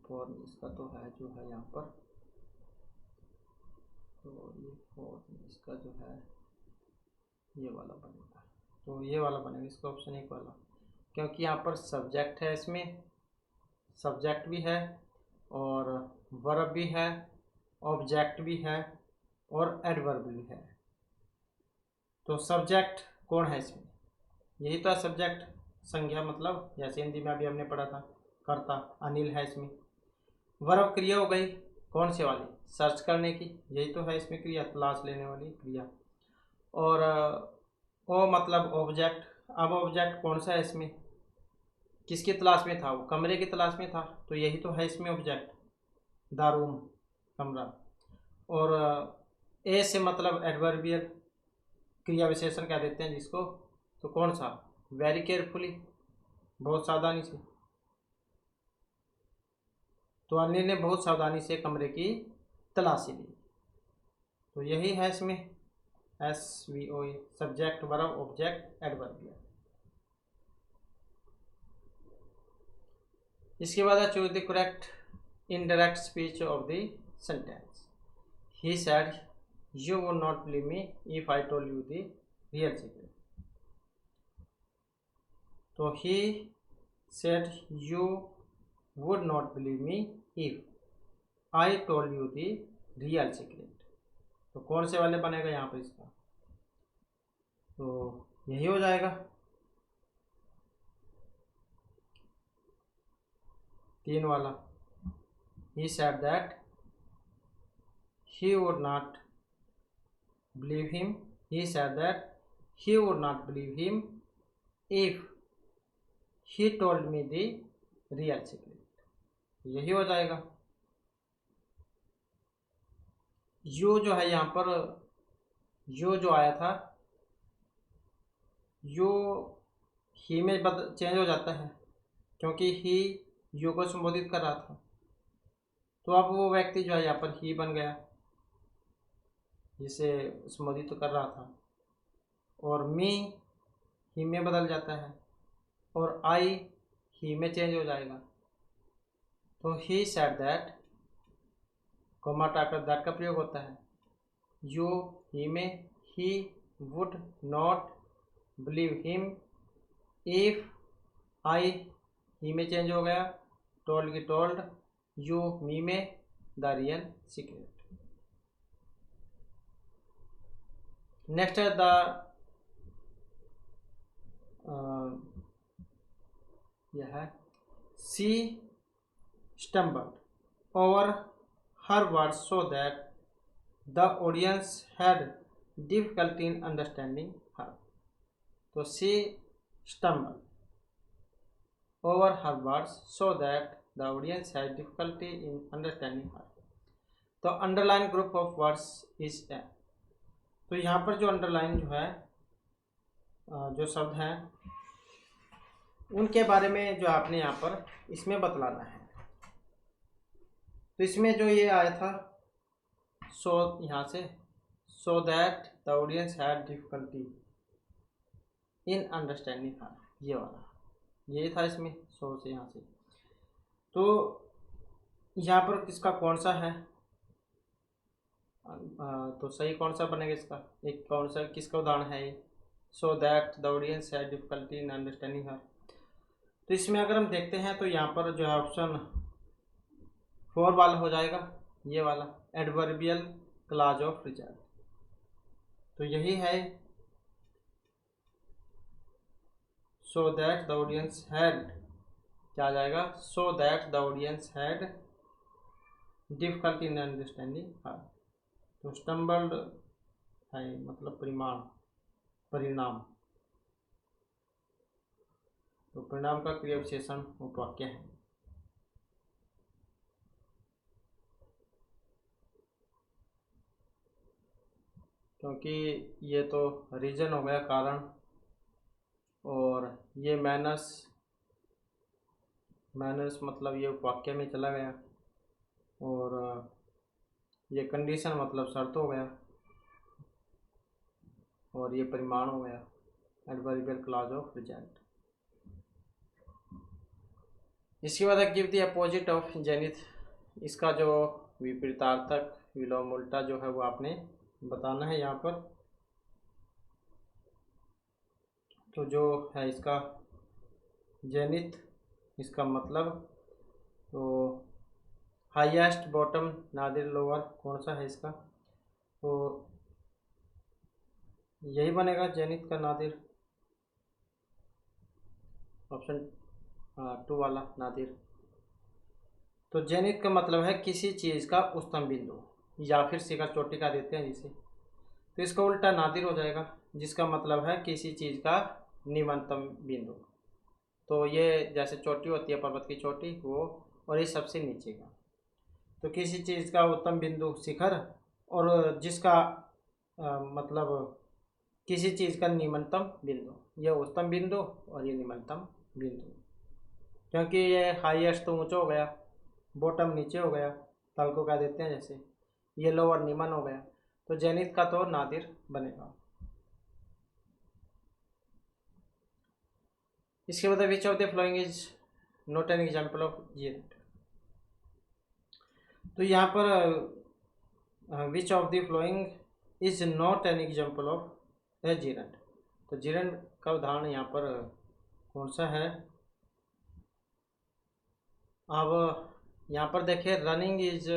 Speaker 1: फॉर, इसका तो है जो है यहाँ पर, तो ये फॉर इसका जो है ये वाला बनेगा, तो ये वाला बनेगा इसका ऑप्शन 1 वाला, क्योंकि यहाँ पर सब्जेक्ट है, इसमें सब्जेक्ट भी है और वर्ब भी है, ऑब्जेक्ट भी है और एडवर्ब भी है। तो सब्जेक्ट कौन है इसमें, यही तो है सब्जेक्ट, संज्ञा, मतलब जैसे हिंदी में अभी हमने पढ़ा था कर्ता, अनिल है इसमें। वर्ब क्रिया हो गई कौन से वाली, सर्च करने की, यही तो है इसमें क्रिया, तलाश लेने वाली क्रिया। और ओ मतलब ऑब्जेक्ट, अब ऑब्जेक्ट कौन सा है इसमें, किसकी तलाश में था, वो कमरे की तलाश में था, तो यही तो है इसमें ऑब्जेक्ट, द रूम, कमरा। और ए से मतलब एडवर्बियल क्रिया विशेषण कह देते हैं जिसको, तो कौन सा, वेरी केयरफुली, बहुत सावधानी से। तो अनिल ने बहुत सावधानी से कमरे की तलाशी ली, तो यही है इसमें SVO, subject verb object adverbial. इसके बाद choose the correct indirect speech of the sentence. He said you would not believe me if I told you the real secret. तो he said you would not believe me if I told you the real secret. तो कौन से वाले बनेगा यहाँ पर इसका, तो यही हो जाएगा 3 वाला। He said that he would not believe him. He said that he would not believe him if he told me the real secret. यही हो जाएगा। यू जो है यहाँ पर, यू जो आया था, यू ही में चेंज हो जाता है, क्योंकि ही यू को संबोधित कर रहा था, तो अब वो व्यक्ति जो है यहाँ पर ही बन गया, जिसे संबोधित तो कर रहा था। और मी ही में बदल जाता है, और आई ही में चेंज हो जाएगा। तो ही सेड दैट, कोमा हटाकर दैट का प्रयोग होता है। यू ही में, he would not believe him if, I he में चेंज हो गया, टोल्ड की टोल्ड, यू मी में, द रियल सीक्रेट। नेक्स्ट है यह है सी stumbled over her words so that the audience had difficulty in understanding her। तो she stumbled over her words so that the audience had difficulty in understanding her। तो underline group of words is a। तो यहाँ पर जो underline जो है जो शब्द हैं उनके बारे में जो आपने यहाँ पर इसमें बतलाना है। तो इसमें जो ये आया था सो, यहाँ से so that the audience had difficulty in understanding her, ये वाला ये था इसमें सो से यहाँ से। तो यहाँ पर किसका कौन सा है, तो सही कौन सा बनेगा इसका, एक कौन सा किसका उदाहरण है ये, so that the audience had difficulty in understanding her. तो इसमें अगर हम देखते हैं तो यहाँ पर जो है ऑप्शन 4 वाला हो जाएगा, ये वाला एडवर्बियल क्लॉज ऑफ रिजल्ट। तो यही है so that the audience had, क्या आ जाएगा, so that the audience had difficulty in understanding her. तो स्टम्बल्ड है मतलब परिणाम। तो परिणाम का क्रिया विशेषण उपवाक्य है। क्योंकि ये तो रीजन हो गया कारण, और ये मैनर्स मतलब ये उपवाक्य में चला गया, और ये कंडीशन मतलब शर्त हो गया, और ये परिमाण हो गया एडवर्बियल क्लॉज ऑफ रिजल्ट। इसके बाद give the opposite of zenith, इसका जो विपरीतार्थक विलोम उल्टा जो है वो आपने बताना है यहाँ पर। तो जो है इसका जेनिथ, इसका मतलब तो हाईएस्ट, बॉटम, नादिर, लोअर, कौन सा है इसका, तो यही बनेगा जेनिथ का नादिर, ऑप्शन 2 वाला नादिर। तो जेनिथ का मतलब है किसी चीज़ का उच्चतम बिंदु, या फिर शिखर चोटी का देते हैं जिसे। तो इसका उल्टा नादिर हो जाएगा, जिसका मतलब है किसी चीज़ का निम्नतम बिंदु। तो ये जैसे चोटी होती है पर्वत की चोटी वो, और ये सबसे नीचे का। तो किसी चीज़ का उत्तम बिंदु शिखर, और जिसका मतलब किसी चीज़ का निम्नतम बिंदु, यह उत्तम बिंदु और ये निम्नतम बिंदु। क्योंकि ये हाईएस्ट तो ऊंचा हो गया, बॉटम नीचे हो गया, तल को कह देते हैं जैसे, ये लोअर निम्न हो गया। तो जेनिथ का तो नादिर बनेगा। इसके बाद which of the following is not an example of gerund. तो यहाँ पर which of the following is not an example of a gerund. तो जीरेंट का उदाहरण यहाँ पर कौन सा है। अब यहाँ पर देखिए running is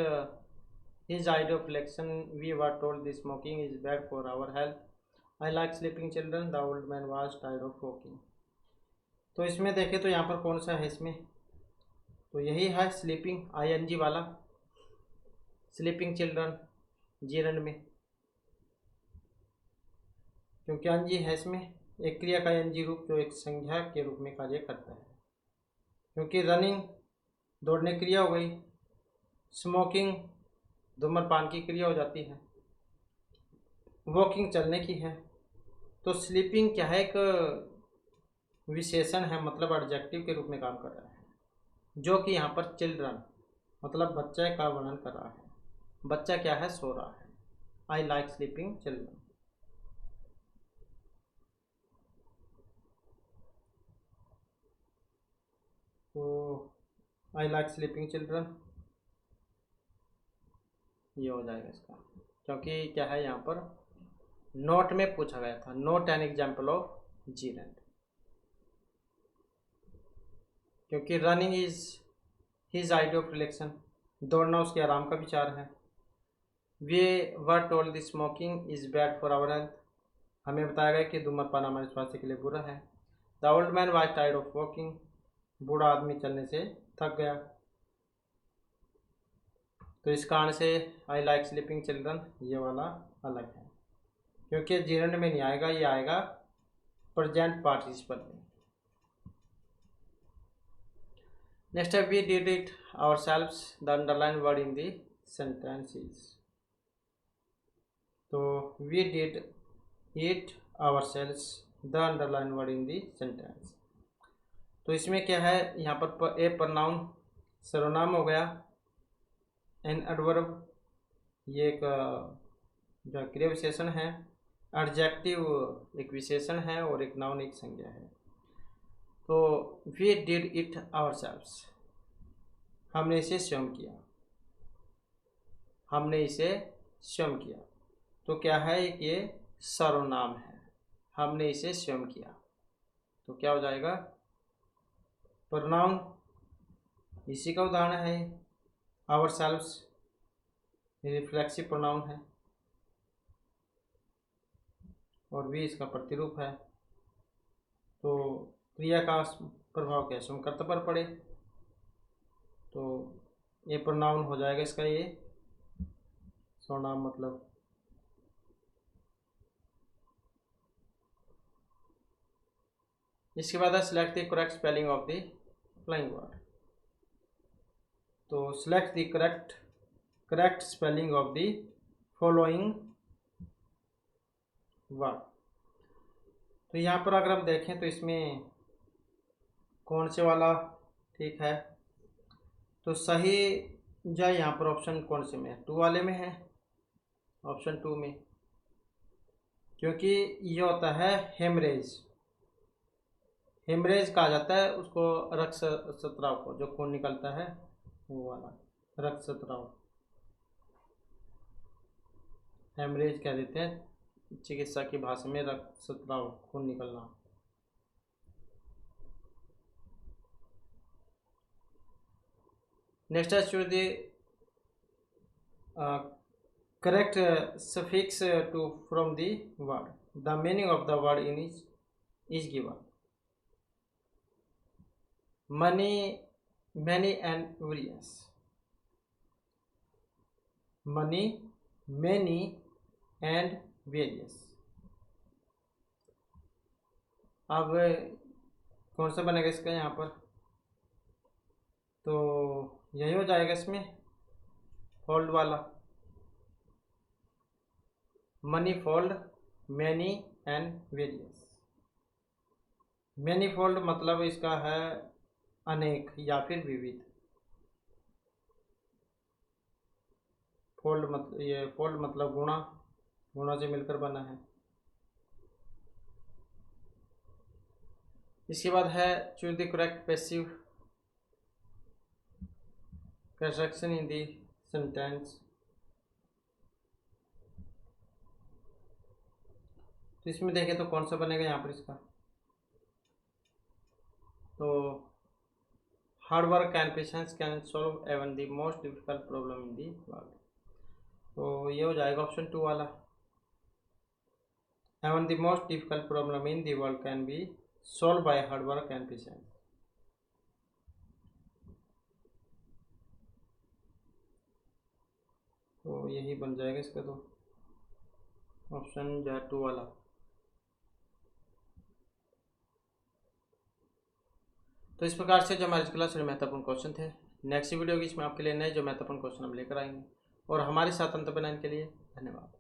Speaker 1: his idea of election, we were told the smoking is bad for our health, I like sleeping children, the old man was tired of walking. तो इसमें देखें तो यहाँ पर कौन सा है इसमें, तो यही है स्लीपिंग, आईएनजी वाला, स्लीपिंग चिल्ड्रन जीरंड में, क्योंकि एनजी है इसमें एक क्रिया का एनजी रूप जो एक संज्ञा के रूप में कार्य करता है। क्योंकि रनिंग दौड़ने क्रिया हो गई, स्मोकिंग धूम्रपान की क्रिया हो जाती है, वॉकिंग चलने की है। तो स्लीपिंग क्या है, एक विशेषण है, मतलब एडजेक्टिव के रूप में काम कर रहा है, जो कि यहाँ पर चिल्ड्रन मतलब बच्चे का वर्णन कर रहा है। बच्चा क्या है, सो रहा है। आई लाइक स्लीपिंग चिल्ड्रन। आई लाइक स्लीपिंग चिल्ड्रन, ये हो जाएगा इसका, क्योंकि क्या है यहाँ पर नोट में पूछा गया था, not an example of gerund, क्योंकि running is his idea of relaxation, दौड़ना उसके आराम का विचार है। We were told the smoking is bad for our health, हमें बताया गया कि धूम्रपान हमारे स्वास्थ्य के लिए बुरा है। The old man was tired of walking, बूढ़ा आदमी चलने से थक गया। तो इस कारण से आई लाइक स्लीपिंग चिल्ड्रन ये वाला अलग है, क्योंकि जीरंड में नहीं आएगा, ये आएगा प्रेजेंट पार्टिसिपल में। नेक्स्ट है we did it ourselves, the underline word in the sentence is. तो we did it ourselves, the underline word in the sentence. तो इसमें क्या है, यहाँ पर ए प्रोनाउन सर्वनाम हो गया, एन एडवर्ब ये एक जो क्रिया विशेषण है, एडजेक्टिव एक विशेषण है, और एक नाउन एक संज्ञा है। तो वी डिड इट आवरसेल्व्स, हमने इसे स्वयं किया, हमने इसे स्वयं किया। तो क्या है, एक ये सर्वनाम है, हमने इसे स्वयं किया, तो क्या हो जाएगा प्रोनाउन, इसी का उदाहरण है आवरसेल्व्स, रिफ्लेक्सिव प्रोनाउन है, और वी इसका प्रतिरूप है। तो क्रिया का प्रभाव कैसे हम कर्तव्य पर पड़े, तो ये प्रोनाउन हो जाएगा इसका ये सर्वनाम, मतलब इसके बाद है select the correct spelling of the flying word. तो select the correct spelling of the following word. तो यहाँ पर अगर हम देखें तो इसमें कौन से वाला ठीक है, तो सही जो यहाँ पर ऑप्शन कौन से में है, 2 वाले में है, ऑप्शन 2 में, क्योंकि ये होता है हेमरेज, हेमरेज कहा जाता है उसको, रक्तस्राव को, जो खून निकलता है वो वाला रक्तस्राव, हेमरेज कह देते हैं चिकित्सा की भाषा में, रक्तस्राव खून निकलना। नेक्स्ट है choose the correct suffix to from the word, the meaning of the word in is given. Money, many and various, money, many and various. अब कौन सा बनेगा इसका यहाँ पर, तो यही हो जाएगा इसमें फोल्ड वाला, money fold, many and various. Many fold मतलब इसका है अनेक या फिर विविध, फोल्ड मतलब ये फोल्ड मतलब गुणा, गुणा से मिलकर बना है। इसके बाद है choose the correct passive construction in the sentence. तो इसमें देखें तो कौन सा बनेगा यहाँ पर इसका, तो hard work and patience can solve even the most difficult problem in the world. तो ये हो जाएगा ऑप्शन 2 वाला, even the most difficult problem in the world can be solve by hard work and patience. तो यही बन जाएगा इसका, तो ऑप्शन जो है 2 वाला। तो इस प्रकार से जो हमारी क्लास में महत्वपूर्ण क्वेश्चन थे, नेक्स्ट वीडियो की इसमें आपके लिए नए जो महत्वपूर्ण क्वेश्चन हम लेकर आएंगे, और हमारे साथ अंत बनाने के लिए धन्यवाद।